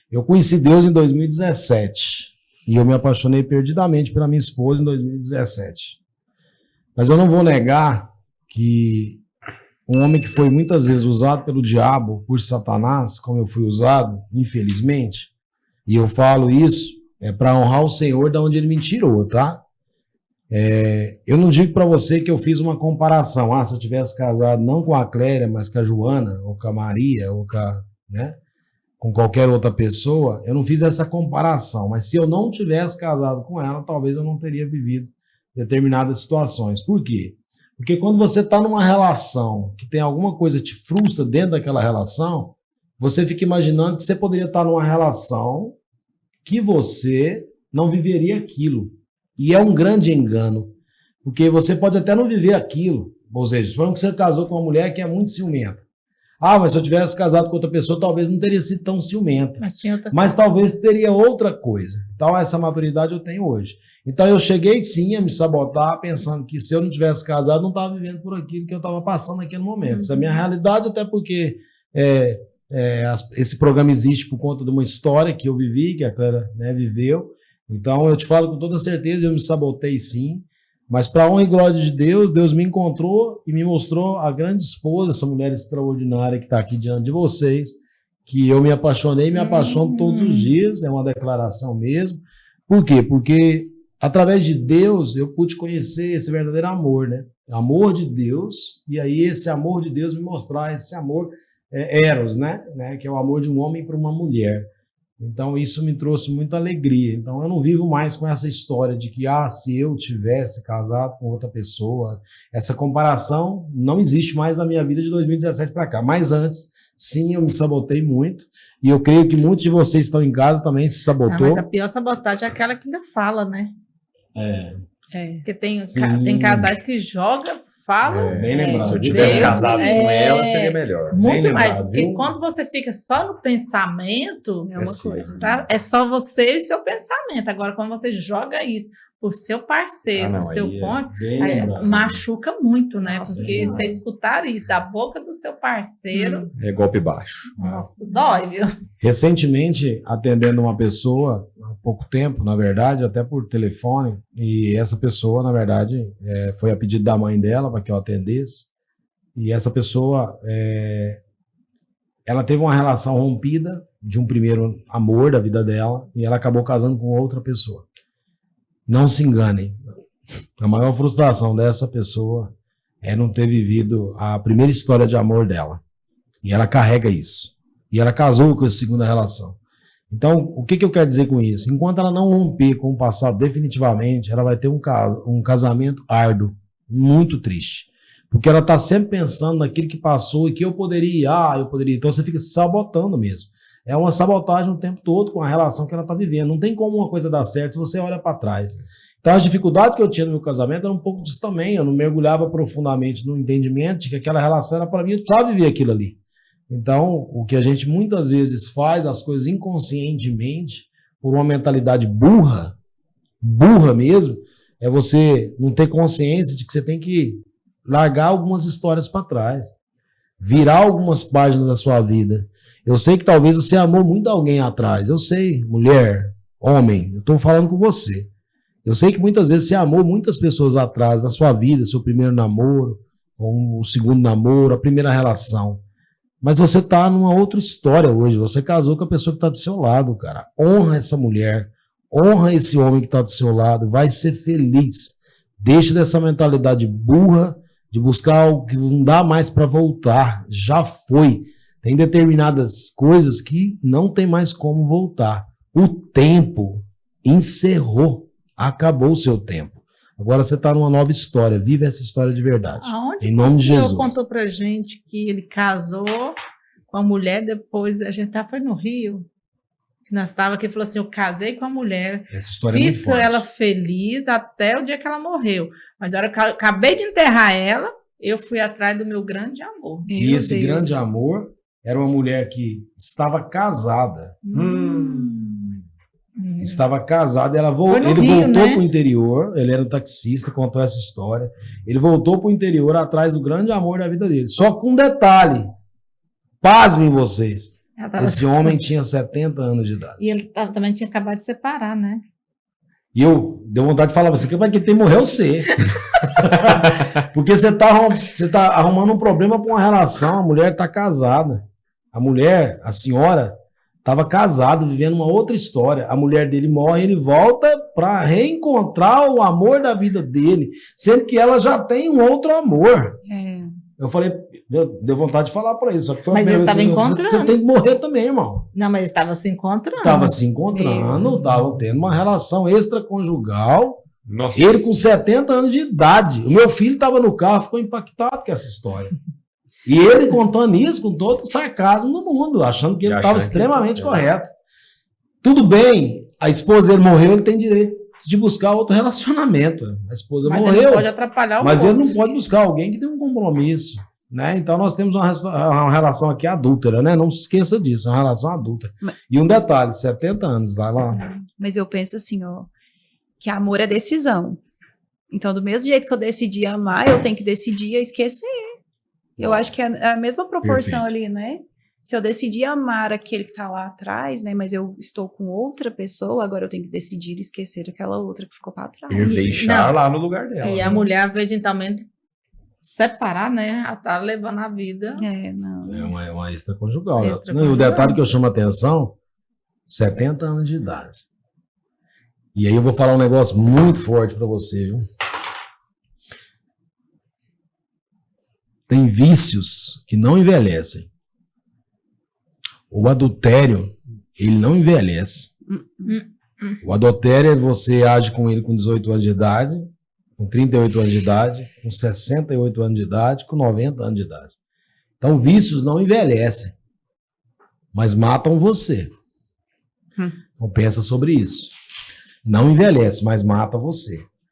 Eu conheci Deus em 2017 e eu me apaixonei perdidamente pela minha esposa em 2017. Mas eu não vou negar que um homem que foi muitas vezes usado pelo diabo, por Satanás, como eu fui usado, infelizmente, e eu falo isso para honrar o Senhor de onde ele me tirou, tá? Eu não digo para você que eu fiz uma comparação. Se eu tivesse casado não com a Clélia, mas com a Joana, ou com a Maria, ou com qualquer outra pessoa, eu não fiz essa comparação. Mas se eu não tivesse casado com ela, talvez eu não teria vivido determinadas situações. Por quê? Porque quando você está numa relação que tem alguma coisa que te frustra dentro daquela relação, você fica imaginando que você poderia estar numa relação que você não viveria aquilo. E é um grande engano, porque você pode até não viver aquilo. Ou seja, suponhamos que você casou com uma mulher que é muito ciumenta. Mas se eu tivesse casado com outra pessoa, talvez não teria sido tão ciumenta. Mas talvez teria outra coisa. Então, essa maturidade eu tenho hoje. Então, eu cheguei sim a me sabotar, pensando que se eu não tivesse casado, não estava vivendo por aquilo que eu estava passando naquele momento. Essa é a minha realidade, até porque esse programa existe por conta de uma história que eu vivi, que a Clara viveu. Então, eu te falo com toda certeza, eu me sabotei sim. Mas para a honra e glória de Deus, Deus me encontrou e me mostrou a grande esposa, essa mulher extraordinária que está aqui diante de vocês, que eu me apaixonei e me apaixono todos os dias, é uma declaração mesmo. Por quê? Porque através de Deus eu pude conhecer esse verdadeiro amor, né? Amor de Deus, e aí esse amor de Deus me mostrar esse amor eros, né? Que é o amor de um homem para uma mulher. Então isso me trouxe muita alegria. Então eu não vivo mais com essa história de que se eu tivesse casado com outra pessoa, essa comparação não existe mais na minha vida de 2017 para cá. Mas antes, sim, eu me sabotei muito e eu creio que muitos de vocês estão em casa também se sabotou. Mas a pior sabotagem é aquela que ainda fala, né? Porque tem casais que jogam, falam. Bem lembrado. Se eu tivesse casado com ela, seria melhor. Muito mais, porque quando você fica só no pensamento, é uma coisa, tá? É só você e seu pensamento. Agora, quando você joga isso pro seu parceiro, pro seu cônjuge, machuca muito, né? Nossa, porque você escutar isso da boca do seu parceiro... É golpe baixo. Nossa, dói, viu? Recentemente, atendendo uma pessoa, há pouco tempo, na verdade, até por telefone, e essa pessoa, na verdade, foi a pedido da mãe dela para que eu atendesse, e essa pessoa, ela teve uma relação rompida de um primeiro amor da vida dela, e ela acabou casando com outra pessoa. Não se enganem, a maior frustração dessa pessoa é não ter vivido a primeira história de amor dela, e ela carrega isso, e ela casou com essa segunda relação. Então, o que eu quero dizer com isso? Enquanto ela não romper com o passado definitivamente, ela vai ter um casamento árduo, muito triste. Porque ela está sempre pensando naquilo que passou e que eu poderia. Então você fica se sabotando mesmo. É uma sabotagem o tempo todo com a relação que ela está vivendo. Não tem como uma coisa dar certo se você olha para trás. Então as dificuldades que eu tinha no meu casamento eram um pouco disso também. Eu não mergulhava profundamente no entendimento de que aquela relação era para mim, eu precisava viver aquilo ali. Então, o que a gente muitas vezes faz, as coisas inconscientemente, por uma mentalidade burra mesmo, é você não ter consciência de que você tem que largar algumas histórias para trás, virar algumas páginas da sua vida. Eu sei que talvez você amou muito alguém atrás, eu sei, mulher, homem, eu estou falando com você. Eu sei que muitas vezes você amou muitas pessoas atrás da sua vida, seu primeiro namoro, ou o segundo namoro, a primeira relação. Mas você está numa outra história hoje. Você casou com a pessoa que está do seu lado, cara. Honra essa mulher. Honra esse homem que está do seu lado. Vai ser feliz. Deixa dessa mentalidade burra de buscar algo que não dá mais para voltar. Já foi. Tem determinadas coisas que não tem mais como voltar. O tempo encerrou. Acabou o seu tempo. Agora você está numa nova história. Vive essa história de verdade. Aonde em nome de Jesus. O senhor contou pra gente que ele casou com a mulher, depois a gente foi no Rio, que nós estávamos aqui e falou assim, eu casei com a mulher, essa história fiz ela feliz até o dia que ela morreu. Mas na hora que eu acabei de enterrar ela, eu fui atrás do meu grande amor. E esse grande amor era uma mulher que estava casada. Estava casado, ele voltou para o interior, ele era um taxista, contou essa história, ele voltou para o interior atrás do grande amor da vida dele, só com um detalhe, pasmem vocês, Esse homem tinha 70 anos de idade. E ele também tinha acabado de separar, né? E eu dei vontade de falar pra você, que vai que tem morreu você. Porque você tá arrumando um problema com uma relação, a mulher tá casada. A senhora, estava casada, vivendo uma outra história. A mulher dele morre, ele volta para reencontrar o amor da vida dele, sendo que ela já tem um outro amor. Eu falei, deu vontade de falar para ele, só que foi mas eles estavam encontrando. Você tem que morrer também, irmão. Não, mas eles estavam se encontrando. Estavam se encontrando, estavam tendo uma relação extraconjugal. Nossa. Ele com 70 anos de idade. O meu filho estava no carro, ficou impactado com essa história. E ele contando isso com todo o sarcasmo do mundo, achando que ele estava extremamente correto. Tudo bem, a esposa dele morreu, ele tem direito de buscar outro relacionamento. A esposa morreu. Mas ele não pode atrapalhar o Mas ele não pode buscar alguém que tem um compromisso. Né? Então nós temos uma relação aqui adúltera, né? Não se esqueça disso, é uma relação adúltera. E um detalhe, 70 anos lá. Mas eu penso assim, ó, que amor é decisão. Então, do mesmo jeito que eu decidi amar, eu tenho que decidir esquecer. Eu acho que é a mesma proporção ali, né? Se eu decidir amar aquele que tá lá atrás, né? Mas eu estou com outra pessoa, agora eu tenho que decidir esquecer aquela outra que ficou para trás. E deixar lá no lugar dela. E a mulher, eventualmente, separar, né? Ela tá levando a vida. É uma extraconjugal. Não, e o detalhe que eu chamo a atenção, 70 anos de idade. E aí eu vou falar um negócio muito forte para você, viu? Tem vícios que não envelhecem. O adultério, ele não envelhece. O adultério é você age com ele com 18 anos de idade, com 38 anos de idade, com 68 anos de idade, com 90 anos de idade. Então, vícios não envelhecem, mas matam você. Então, pensa sobre isso. Não envelhece, mas mata você.